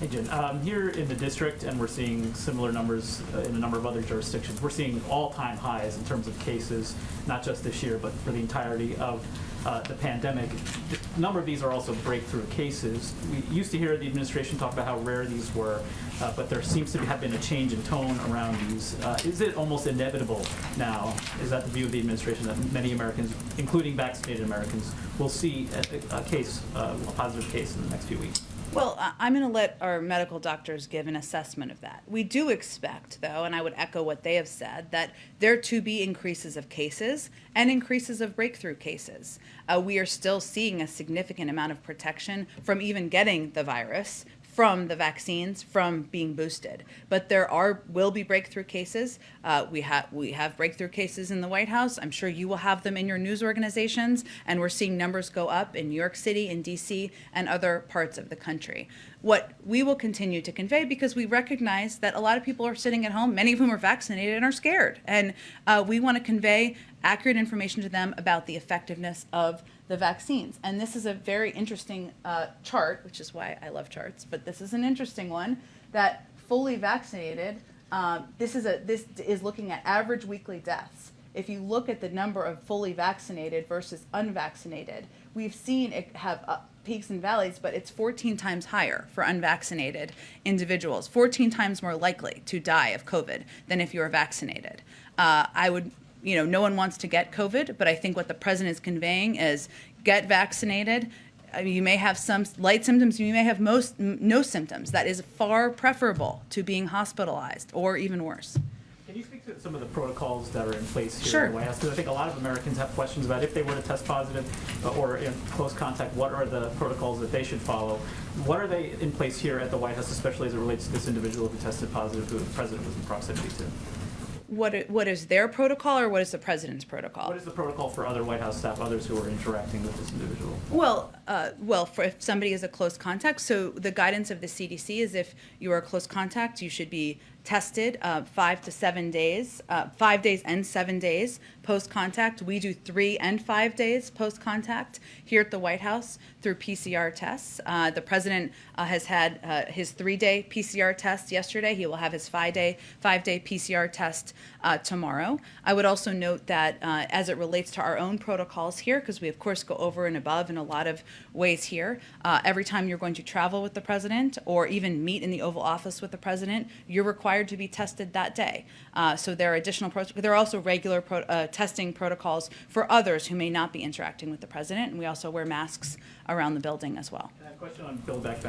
Hey, Jen. Here in the district, and we're seeing similar numbers in a number of other jurisdictions, we're seeing all-time highs in terms of cases, not just this year, but for the entirety of the pandemic. A number of these are also breakthrough cases. We used to hear the administration talk about how rare these were, but there seems to have been a change in tone around these. Is it almost inevitable now, is that the view of the administration, that many Americans, including vaccinated Americans, will see a positive case in the next few weeks? Well, I'm going to let our medical doctors give an assessment of that. We do expect, though, and I would echo what they have said, that there to be increases of cases and increases of breakthrough cases. We are still seeing a significant amount of protection from even getting the virus, from the vaccines, from being boosted. But there will be breakthrough cases. We have breakthrough cases in the White House. I'm sure you will have them in your news organizations, and we're seeing numbers go up in New York City, in DC, and other parts of the country. What we will continue to convey, because we recognize that a lot of people are sitting at home, many of whom are vaccinated and are scared, and we want to convey accurate information to them about the effectiveness of the vaccines. And this is a very interesting chart, which is why I love charts, but this is an interesting one, that fully vaccinated, this is looking at average weekly deaths. If you look at the number of fully vaccinated versus unvaccinated, we've seen it have peaks and valleys, but it's 14 times higher for unvaccinated individuals, 14 times more likely to die of COVID than if you are vaccinated. No one wants to get COVID, but I think what the president is conveying is get vaccinated. You may have some light symptoms, you may have no symptoms. That is far preferable to being hospitalized or even worse. Can you speak to some of the protocols that are in place here Sure. in the White House? Because I think a lot of Americans have questions about if they were to test positive or in close contact, what are the protocols that they should follow? What are they in place here at the White House, especially as it relates to this individual who tested positive, who the president was in proximity to? What is their protocol, or what is the president's protocol? What is the protocol for other White House staff, others who are interacting with this individual? Well, for if somebody is a close contact, so the guidance of the CDC is if you are a close contact, you should be tested 5 to 7 days, 5 days and 7 days post-contact. We do 3 and 5 days post-contact here at the White House through PCR tests. The president has had his 3-day PCR test yesterday. He will have his 5-day PCR test tomorrow. I would also note that as it relates to our own protocols here, because we of course go over and above in a lot of ways here, every time you're going to travel with the president or even meet in the Oval Office with the president, you're required to be tested that day. So there are additional there are also regular testing protocols for others who may not be interacting with the president, and we also wear masks around the building as well. And I have a question on Build Back Better.